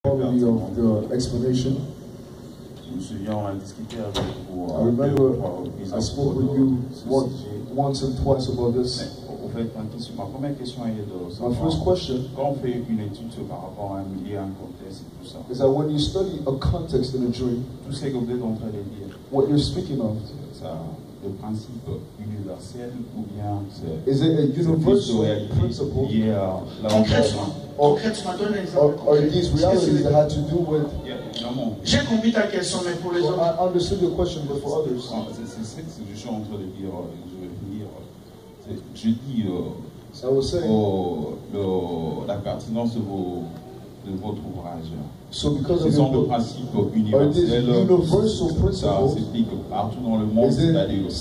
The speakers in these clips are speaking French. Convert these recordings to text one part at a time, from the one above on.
quality of the explanation. I remember I spoke with you once and twice about this. My first question is that when you study a context in a dream, what you're speaking of, is it a universal principle? Or these realities that had to do with... J'ai compris ta question, mais pour les autres... I understood your question, but for others... C'est ce que je suis en train de dire, je dis la pertinence de votre ouvrage. So because ce sont des principes universels, ça s'applique partout dans le monde, c'est-à-dire que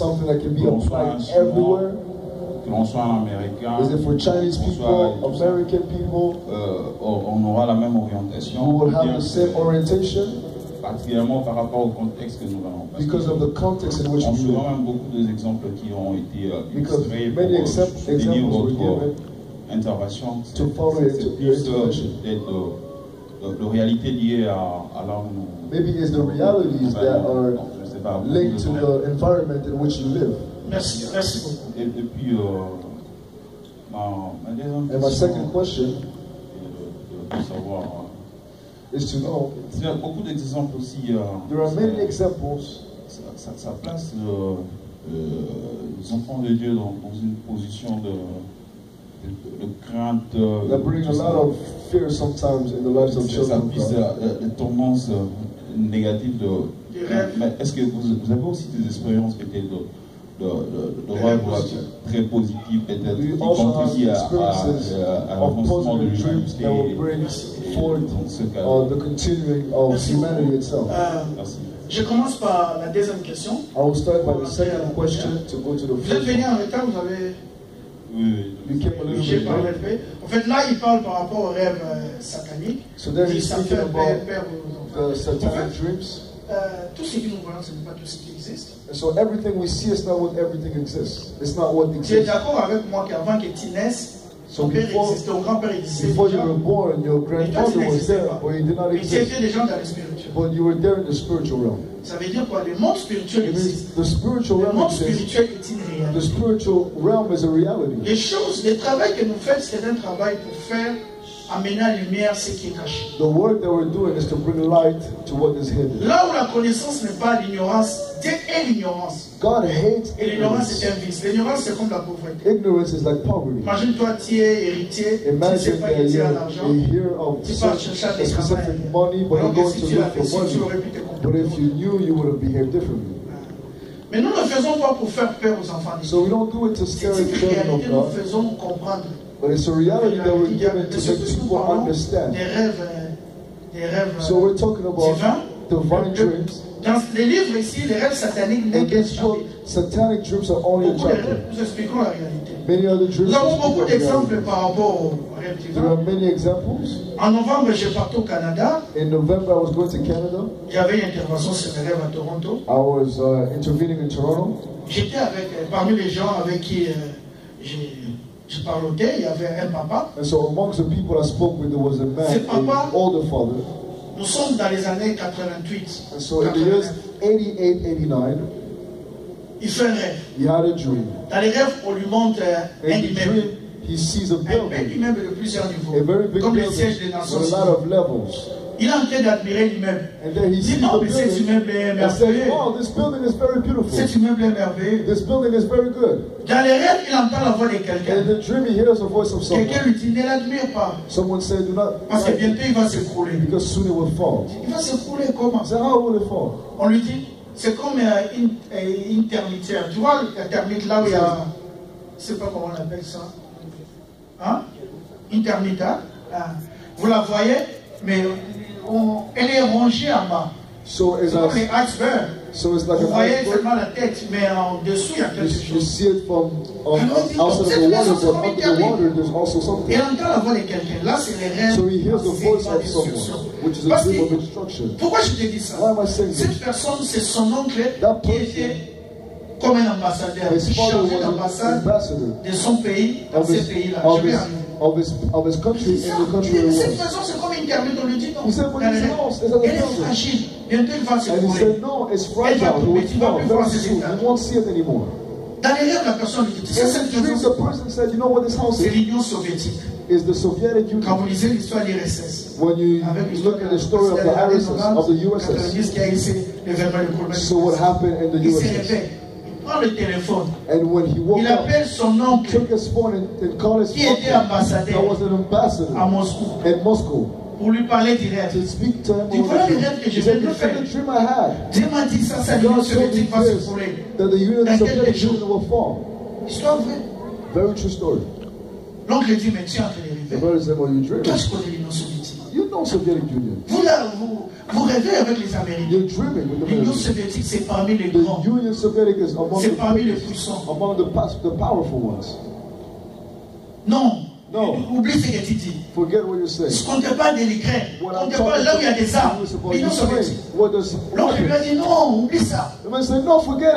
l'on soit un Américain, is it for Chinese people, American people? On aura la même orientation. We will have the same orientation. Particulièrement par rapport au contexte que nous avons. Because of the context in which we live. On voit même beaucoup d'exemples qui ont été illustrés pour soutenir votre intervention. C'est plus de réalité liée à là où nous... Maybe it's the realities that are linked to the environment in which you live. Merci, merci beaucoup. Et puis, ma deuxième question, my second question de savoir, is to know. Il y a beaucoup d'exemples aussi. There are many examples. Ça place les enfants de Dieu dans une position de crainte. That bring a lot of fear sometimes in the lives of children. Ça puisse des tendances négatives mais est-ce que vous avez aussi des expériences qui étaient de rêves très positives, peut-être, qui contribuent à l'avancement de l'humanité dans ce cas. The continuing of humanity itself. Merci. Je commence par la deuxième question. I will start by the second question to go to the first. Vous êtes venu en retard, vous avez... Oui. J'ai parlé de paix. En fait, là, il parle par rapport au rêve satanique. So there he's speaking about the satanic dreams. Tout ce que nous voyons, ce n'est pas tout ce qui existe. So everything we see is not what everything exists. It's not what exists. Tu es d'accord avec moi qu'avant que tu naisses, ton père existait, ton grand-père existait. Before you were born, your grandfather was there, but he did not exist. Mais tu étais déjà dans le spirituel. But you were there in the spiritual realm. Ça veut dire quoi? Le monde spirituel existe. The spiritual realm le monde spirituel est une réalité. The spiritual realm is a reality. Les choses, le travail que nous faisons, c'est un travail pour faire amener à la lumière ce qui est caché. The work that we're doing is to bring light to what is hidden. Là où la connaissance n'est pas l'ignorance, Dieu est l'ignorance. God hates et l'ignorance est un vice. L'ignorance c'est comme la pauvreté. Ignorance is like poverty. Imagine-toi, tu es héritier, tu ne sais pas héritier à l'argent, tu pars chercher des specific money, but you're going to look for money. But if you knew, you would have behaved differently. Mais nous ne faisons pas pour faire peur aux enfants. So we don't do it to scare the children of God. Nous faisons comprendre. But it's a reality that we're given to make people understand. Des rêves so we're talking about divine dreams. Dans les livres ici, les rêves sataniques n'est qu'un chapitre. Satanic dreams are only a chapter. Nous expliquons la réalité. Many other dreams. Nous avons beaucoup d'exemples par rapport aux rêves divins. There are many examples. En novembre, je partais au Canada. In November, I was going to Canada. Il y avait une intervention sur les rêves à Toronto. I was intervening in Toronto. J'étais parmi les gens avec qui je parlotais, il y avait un papa. And so amongst the people I spoke with, there was a man, an older father. Nous sommes dans les années 88. And so in the years 88, 89, il fait un rêve. He had a dream. Dans les rêves, on lui montre un immeuble. He sees a building. Un immeuble de plusieurs niveaux. A very big comme building les sièges des nations. With a lot of levels. Il est en train d'admirer l'immeuble. Il dit non, mais cet immeuble est merveilleux. Oh, this building is very beautiful. Cet immeuble est merveilleux. This building is very good. Dans les rêves, il entend la voix de quelqu'un. In the dream, he hears the voice of someone. Quelqu'un lui dit, ne l'admire pas. Someone said, do not. Parce que bientôt il va s'écrouler. Because soon it will fall. Il va s'écrouler comment? So how will it fall? On lui dit, c'est comme une termitière. Tu vois la termite là où il y a, je ne sais pas comment on appelle ça. Hein? Une termite, hein? Vous la voyez, mais elle est rongée en bas. So it's comme les icebergs. So it's like vous voyez seulement la tête, mais en dessous il y a quelque chose. You see it from outside of the water, but under the water there's also something. Et entend la voix de quelqu'un. Là c'est les rêves. So he hears the voice of someone, which is a dream of instruction. Pourquoi je te dis ça? Why am I saying Cette this? personne, c'est son oncle qui était comme un ambassadeur, chargé d'ambassade de son pays, dans ces pays-là. Of his country in the country. Cette personne, c'est comme une une termite, on lui dit non. He said, Elle est fragile. Bientôt, il va se and he brûler. said, no, it's fragile. It will fall very soon. You won't see it anymore. Dans les rêves, la personne lui dit, c'est cette dream, the person said, you know what this house c'est is? l'Union soviétique. Is the Soviet Union. Quand vous lisez l'histoire de l'URSS, when you look at the story of the URSS, so what happened in the URSS? Prend le téléphone. And when he woke il appelle son up, oncle, took his phone and called his qui était ambassadeur that was an ambassador à Moscou, in Moscow, pour lui parler du rêve. to speak to him. Tu vois le rêve que je viens de faire. Dream I had. Dieu m'a dit ça, ça l'Union soviétique va se brûler. That the Soviet Union will fall. Histoire vraie. Very true story. L'oncle dit, mais tu es en train de rêver. The brother said, well, you dream. Toi, tu connais l'Union soviétique. You know Soviet Union. Vous là, vous rêvez avec les Américains. You're dreaming with the L'Union Americans. soviétique, c'est parmi les The grands. Union Soviétique is among C'est parmi les puissants. among the powerful ones. Non. No. Oublie ce que tu dis. Forget what you're saying. Ce qu'on te parle de l'Ukraine, on te parle là où il y a des armes. L'Union soviétique. Donc il lui a dit non, oublie ça. The man said, no, forget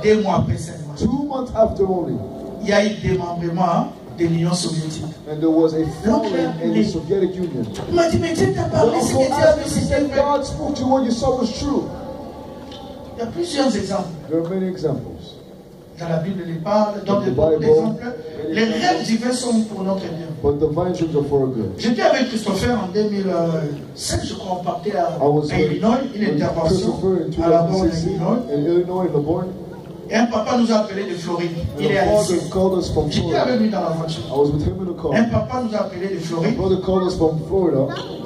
it. 2 mois après seulement. 2 months after only. Il y a eu des démembrement de l'Union soviétique. And there was a falling in the Soviet Union. Il m'a dit, mais Dieu t'a parlé, ce que Dieu a vu, c'était vrai. God spoke to you what you saw was true. Il y a plusieurs exemples. There are many examples. Dans la Bible, il parle, dans beaucoup d'exemples. Les rêves divins sont pour notre bien. But the divine dreams are for our good. J'étais avec Christopher en 2007, je crois, on partait à Illinois, une intervention à la borne d'Illinois. Et un papa nous a appelé de Floride. Il est haïtien. J'étais avec lui dans la voiture. Un papa nous a appelé de Floride.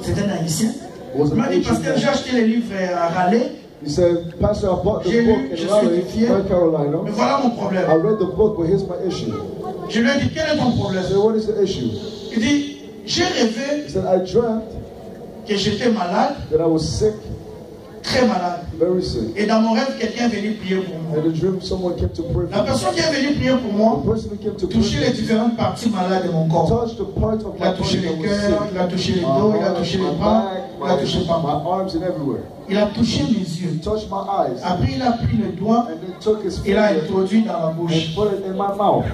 C'est un haïtien. Il m'a dit, pasteur, j'ai acheté les livres à Raleigh. He said, Pastor, I bought the book in Raleigh, North Carolina. Mais voilà mon problème. I read the book, but here's my issue. Je lui ai dit, quel est ton problème? I said, what is the issue? Il dit, j'ai rêvé He said, I dreamt que j'étais malade, that I was sick, très malade. very sick. Et dans mon rêve, quelqu'un est venu prier pour moi. And in the dream, someone came to pray La for me. personne qui est venue prier pour moi The person who came to touchait les pray différentes parties malades de mon corps. touched the part of Il a my touché body le that was cœur, sick. il a touché les dos, il a touché les bras, il a touché My partout. arms and everywhere. Il a touché mes yeux. Touched my eyes. Après, il a pris le doigt, And then took his il a finger introduit dans la and bouche. put it in my mouth.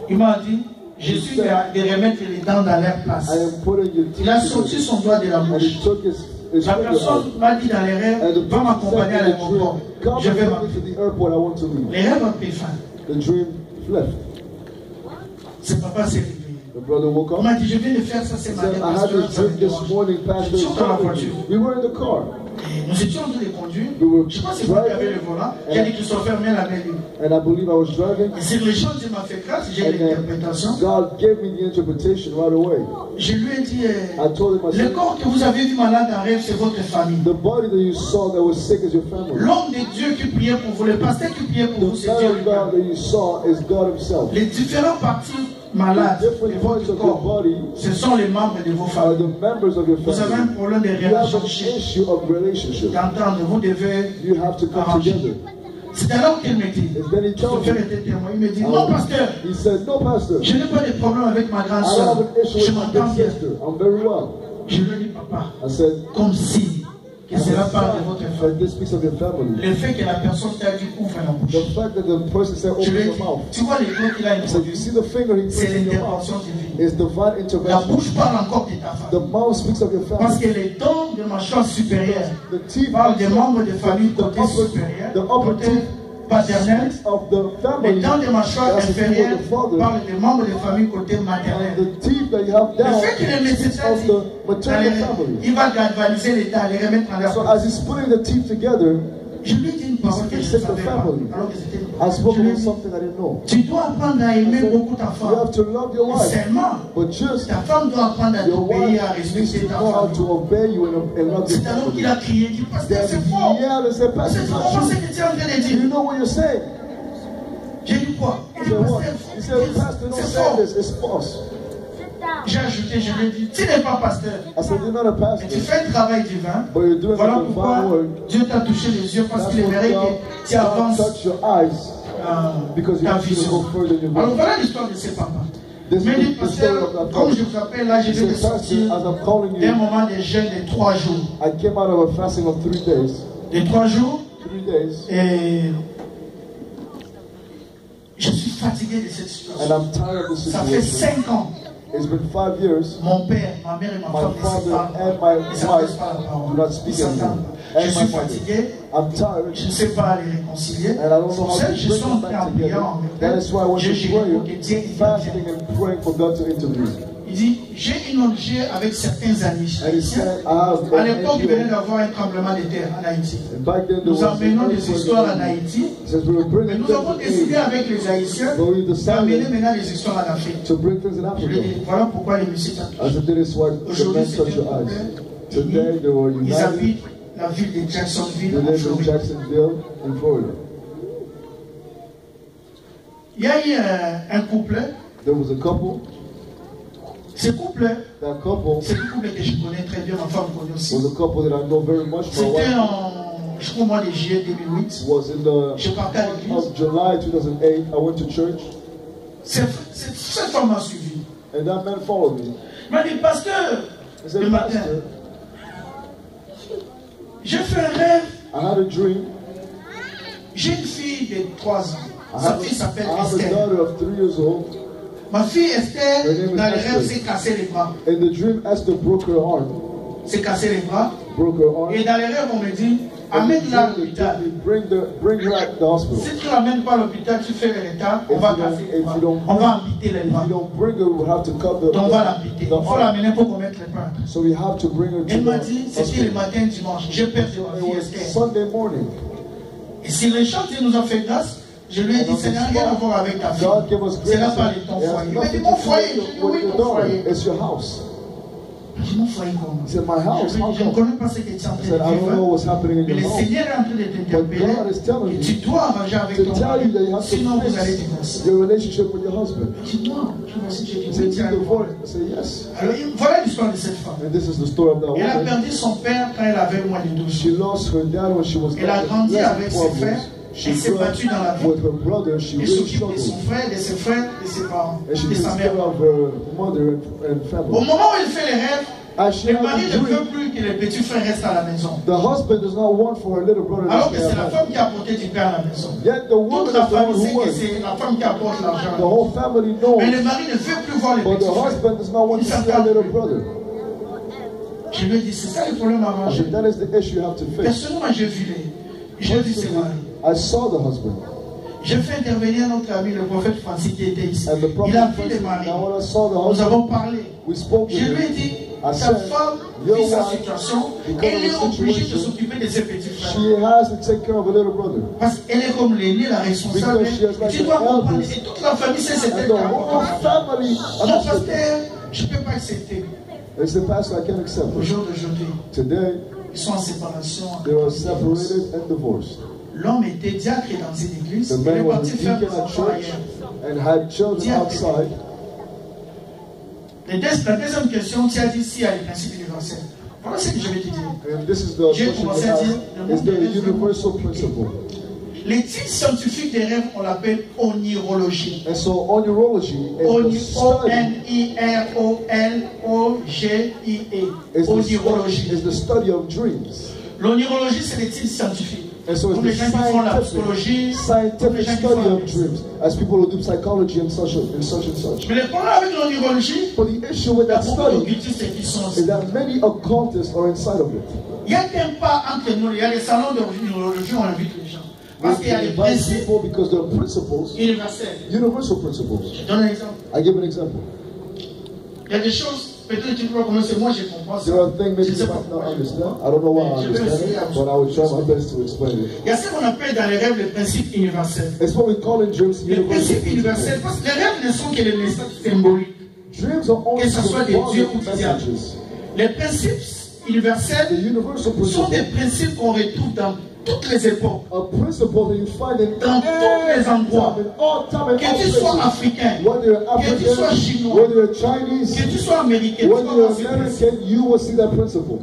Il m'a dit, je suis de remettre les dents dans leur place. I am putting your teeth Il a sorti together. son doigt de la And bouche. he took his La finger personne out. m'a dit dans les rêves, va m'accompagner à l'aéroport. Come Je vais and m'appeler. take me to the airport. I want to leave. Les rêves ont pris fin. The dream left. Ce papa s'est réveillé. The brother woke Il up. m'a dit, je viens de faire ça ce He matin. said, I had Pasteur, this ça me dream this dérange. morning, Pastor. Sur dans la voiture. We were in the car. Et nous étions en train de conduire. We were Je pense que c'est moi qui avais le volant. Il a dit que Christopher met la main libre. And I believe I was driving. Et sur les choses, Dieu m'a fait grâce. J'ai And l'interprétation. God gave me the interpretation right away. Je lui ai dit, I told him, I le said, corps que vous avez vu malade en rêve, c'est votre famille. the body that you saw that was sick is your family. L'homme de Dieu qui priait pour vous, le pasteur qui priait pour vous, The c'est man Dieu of lui-même. God that you saw is God himself. Les différentes parties malades The de different votre parts of your corps, body ce sont les membres de vos are familles. the members of your Vous avez un family. problème de You have an relationship. issue of relationship. D'entendre, vous devez You have to come arranger. together. C'est alors qu'il me dit, And then he told Christopher me, était témoin, il me dit, non pasteur, he said, no, Pastor, je n'ai pas de problème avec ma grande I don't soeur. have an issue Je with my m'entends big bien. sister. I'm very well. Je lui ai dit, papa, I said, comme si que cela parle de votre that famille. this piece of your family. Le fait que la personne t'a dit ouvre la bouche. The fact that the person said, Je open lui ai your dit, mouth. tu vois les doigts qu'il a He said, introduits, you see the finger he c'est puts in your mouth? l'intervention divine. It's divine La intervention. bouche parle encore de ta The famille. mouth speaks of your Parce family. que les dents de mâchoire supérieure The teeth parlent des membres de famille the côté supérieur, the upper côté teeth paternel. of the Les family. dents de mâchoire That's the teeth inférieure of the father. parlent des membres de famille côté maternel. The teeth that you have Le down fait qu'il est médecin of dit, the maternal family. il va galvaniser les dents, les remettre en leur So place. as he's putting the teeth together, Je lui ai dit une parole que je ne speaks of savais the pas. family. Alors que c'était I spoke je lui ai about dit, something I didn't know. tu dois apprendre à aimer beaucoup ta You femme. have to love your wife, Seulement, but just ta femme doit apprendre à your t'obéir, à wife needs respecter to ta know how famille. to obey you and love your C'est alors family. qu'il a crié, il dit, pasteur, c'est faux. Yeah, they said, Pastor, C'est it's trop not faux ce true. que tu es en train de Do you dire. know what you're saying? J'ai dit quoi? Il He dit, said, what? pasteur, He said, Pastor, don't c'est say faux. this. It's false. J'ai ajouté, je lui ai dit, tu n'es pas pasteur. I said, you're not a Mais tu pastor, fais un travail divin. but you're doing Voilà the pourquoi divine work. Dieu t'a touché les yeux parce That's qu'il aimerait what que tu God avances touch your eyes because you ta want you to vision. go further in your Alors life. voilà l'histoire de ces papas. This Mais is dit, the story of pasteur, that comme je father. vous appelle là, je He viens de said, Pastor, sortir as I'm calling d'un you, moment de jeûne de 3 jours. I came out of a fasting of 3 days. De 3 jours, 3 days. et je suis fatigué de cette situation. And I'm tired of the Ça fait situation. 5 ans It's been 5 years. Mon père, ma mère et ma femme My father and my wife do not speak anymore. Je suis fatigué. I'm tired. Je ne sais pas les réconcilier. And I don't know how to Je bring suis en them train back de prier together. en That is why when Dieu, we j'ai pray, écouté Dieu, il fasting and praying for God to intervene. Il dit, j'ai une ONG avec certains amis And he haïtiens. said, I have À l'époque, il venait an d'avoir un tremblement de terre en Haïti. And back then, there Nous was emmenons des histoires en Haïti. Says we were Mais bringing nous avons décidé things avec les Haïtiens But we d'amener decided maintenant les histoires en Afrique. to bring things in Je lui ai Africa. dit, voilà pourquoi les musiques As it did is why the Aujourd'hui, men c'est touch your un eyes. couple. Today they were Ils united. habitent la ville de Jacksonville They en live in Floride. Jacksonville in Florida. Il y a eu un couple. There was a couple. Ce couple, That couple c'est un couple que je connais très bien, ma femme connaît aussi. was a couple that I know very much. My C'était wife en, je crois, au mois de juillet 2008. was in the Je partais à l'église. of July 2008. I went to church, Cette femme m'a suivi. and that man followed me. Il m'a dit, pasteur, He said, le matin, Pastor, j'ai fait un rêve. I had a dream. J'ai une fille de 3 ans. I Sa have fille s'appelle a Esther. daughter of 3 years old. Ma fille Esther, Her name is dans le rêve, Esther. s'est cassé les bras. In the dream, Esther broke her arm. S'est cassé les bras. Broke her arm. Et dans les rêves, on me dit, And amène-la à they l'hôpital. bring her at the hospital. Si tu ne l'amènes pas à l'hôpital, tu fais le retard, on If va you don't- casser les if bras. you don't- On va amputer les If bras. you don't bring her, we'll have to cut the Donc on va l'amputer. Il faut arm. l'amener pour qu'on mette les bras. So we have to bring her to Elle m'a the dit, c'était le hospital. matin dimanche. J'ai perdu ma It fille was Esther. Sunday morning. Et si le chant Dieu nous a fait grâce, je lui ai dit, ça n'a rien à voir avec ta fille. God gave us C'est grace. là par ton It has foyer. Il m'a dit, nothing mon to foyer. do Je lui ai dit, oui, with your ton daughter. foyer. It's your house. Je dis, mon foyer comment? He said, my house. Je lui ai How dit, je ne come? connais pas ce que tu es en I train said, I don't know de vivre. what's happening in Mais le your home. Seigneur est en train de t'interpeller. God is telling Et you tu dois arranger avec To ton tell mari. you that you have Sinon, to vous allez fix divorcer. your relationship with your husband. Je dis, non. Je me suis dit, He oui, said, tu you as raison. divorce. I said, yes. Alors, voilà l'histoire de cette femme. And this is the story of that Elle a woman. perdu son père quand elle avait moins de 12 She ans. lost her dad when she was Elle a grandi less than avec ses 12 frères. years. She Elle s'est grew battue dans la up vie. with her brother. She Elle really s'occupe de struggled. son frère, de ses frères, de ses parents, And she de takes sa care mère. of her mother and Au family. moment où elle fait les rêves, As she le had mari a ne veut dream, plus que les petits frères restent à la maison. the husband does not want for her little brother Alors to que stay c'est la at home. femme qui a apporté du pain à la maison. Yet the woman Toute la is the one famille sait who que was. c'est la femme qui apporte l'argent. The whole family knows. Mais le mari ne veut plus voir les But petits the frères. husband does not want to Il see s'attend that little plus. brother. Je lui ai dit, c'est ça le problème à I manger. said, that is the issue you have to fix. Personnellement, j'ai vu ses maris. I saw the husband. J'ai fait intervenir notre ami, le prophète Francis, qui était ici. And the prophet Il a vu les Francis, maris. now when I saw the Nous husband, avons parlé. we spoke with Je lui ai him. dit, I ta said, femme your vit sa wife, situation, because elle of est the obligée de situation, s'occuper de ses petits frères. She has to take care of her little brother. Parce qu'elle est comme l'aînée, la responsable. Because she is like Tu the dois comprendre. eldest. Et toute la famille sait cette And tête. the whole family Non, understood. pasteur, je ne peux pas accepter. They said, Pastor, I can't accept Au it. jour d'aujourd'hui, Today, ils sont en séparation. they are separated and divorced. L'homme était diacre dans une église. The Il est man was a parti faire des deacon at enfants church ailleurs. and had children outside. La deuxième question, tu as dit s'il y a les principes universels. Voilà ce que je vais te dire. And this is the J'ai question commencé you à dire, have. Is the universal principle. L'étude scientifique des rêves, on l'appelle onirologie. And so onirology is the study, Onirologie. is the study of dreams. L'onirologie, c'est l'étude scientifique. And so Comme les it's gens qui font la the psychologie, comme les scientific gens qui study font of dreams, as people who do psychology and such and such. Mais le problème avec l'onirologie, But the issue with il y a that beaucoup study d'occultistes qui sont is that many occultists are inside of it. Il y a un pas entre nous, il y a les salons d'onirologie, on invite les gens. Parce qu'il y a les invite principes people because there are principles, universels. universal principles. Je donne un exemple. I give an example. Il y a des choses, peut-être que tu peux commencer, moi je comprends ça. There are things maybe Je ne sais you pas might not pourquoi. understand. I don't know why I Je vais understand essayer it, but I will try my best to explain it. Il y a ce qu'on appelle dans les rêves les principes universels. It's what we call in dreams Les universal principes universels, principles. parce que les rêves ne sont que les messages symboliques. Dreams are only Que ce soit des dieux ou symbolic des diables. messages. Les principes The universels universal sont des principle, principes qu'on retrouve dans toutes les époques. a principle that you find in Dans tous les endroits. all time, in all Que tu sois places. africain, Whether you're que tu sois African, chinois, whether you're Chinese, que tu sois américain, tu whether vas you're voir ces principes. American, you will see that principle.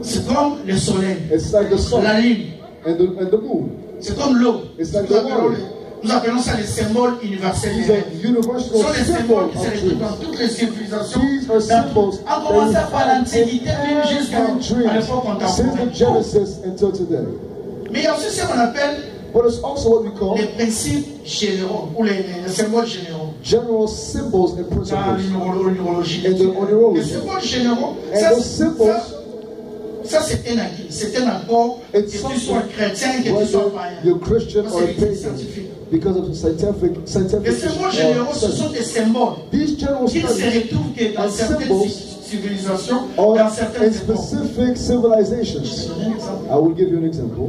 C'est comme le soleil, It's like the sun la lune, and the moon. c'est comme l'eau. It's like Nous the appelons, water. nous appelons ça les symboles universels des These are rêves. Ce universal sont les symboles symbols qui se of retrouvent dans dreams. toutes les civilisations, These are symbols en commençant that par you l'Antiquité, même find jusqu'à in dreams l'époque since the contemporaine. Genesis until today. Mais il y a aussi ce qu'on appelle But it's also what we call les principes généraux, ou les symboles généraux. general symbols and dans principles l'neurologie. in the Les neurology. symboles généraux, And those symbols, ça c'est un acquis, c'est un accord que it's tu something, sois chrétien, que tu sois whether païen. you're Christian Parce or que a c'est pagan, scientifique. because of scientific Les symboles généraux, ce studies. sont des symboles These general qui ne se studies retrouvent que dans and certaines symbols civilisations, are dans in certaines époques. specific civilizations. Je vais donner un exemple. I will give you an example.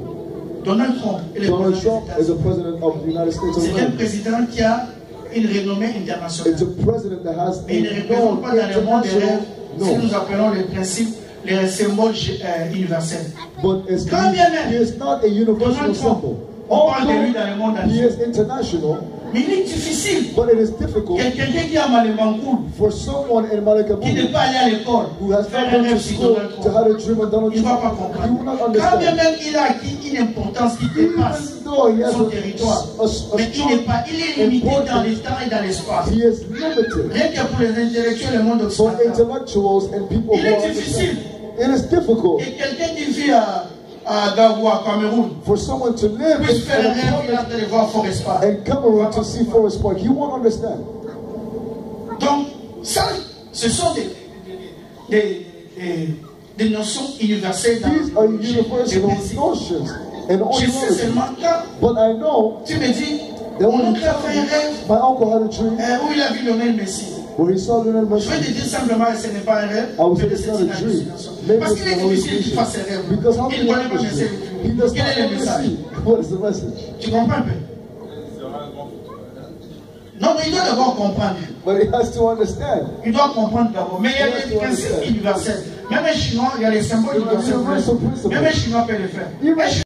Donald Trump est le Donald président Trump des is the États-Unis. president of the United States of C'est un America. président qui a une renommée It's internationale. a president that has Mais il ne a représente known pas dans le monde des rêves international ce que nous no. appelons les principes, les symboles universels. But as Quand bien même, he is not a universal Donald Trump, symbol. on parle de lui Although dans le monde he entier. is international, Mais il est difficile but it is difficult que quelqu'un qui a mal mancourt, for someone in qui Malakabu n'est pas allé à l'école, who has faire not un gone to rêve sur school Donald to Trump. have a dream of Donald Il ne va pas Trump, he comprendre. will not Quand bien understand. même il a acquis une importance qui dépasse Even though he has son territoire, mais il est limité dans le temps et dans l'espace. he is limited Rien que pour les intellectuels et le monde for occidental. intellectuals and people Il who est are difficile. understand. It is difficult Et quelqu'un qui vit à Garoua, Cameroun, for someone to live puisse faire un rêve, il in a de voir Forest Park. and Cameroon to see Forest Park. He won't understand. Donc, ça, ce sont des notions universelles dans These are l'idéologie, des universal principes. notions and Je sais ideology. seulement quand But I know tu me dis, that mon when oncle a fait un rêve my uncle had a dream où il a vu Lionel Messi. where he saw Lionel Je vais Messi, te dire simplement que ce n'est pas un rêve, I would mais say que it's c'est not une a dream. hallucination. Maybe Parce it's qu'il est an difficile qu'il hallucination. fasse un rêve. Because how Il can ne you connaît pas Messi. understand? He does Quel not est le know message? Messi. What is the message? Tu comprends un peu? Non, mais il doit d'abord comprendre. But he has to understand. Il doit comprendre d'abord. Mais il y a des principes universels. Même un Chinois, il y a les symboles universels. Même un Chinois peut le faire.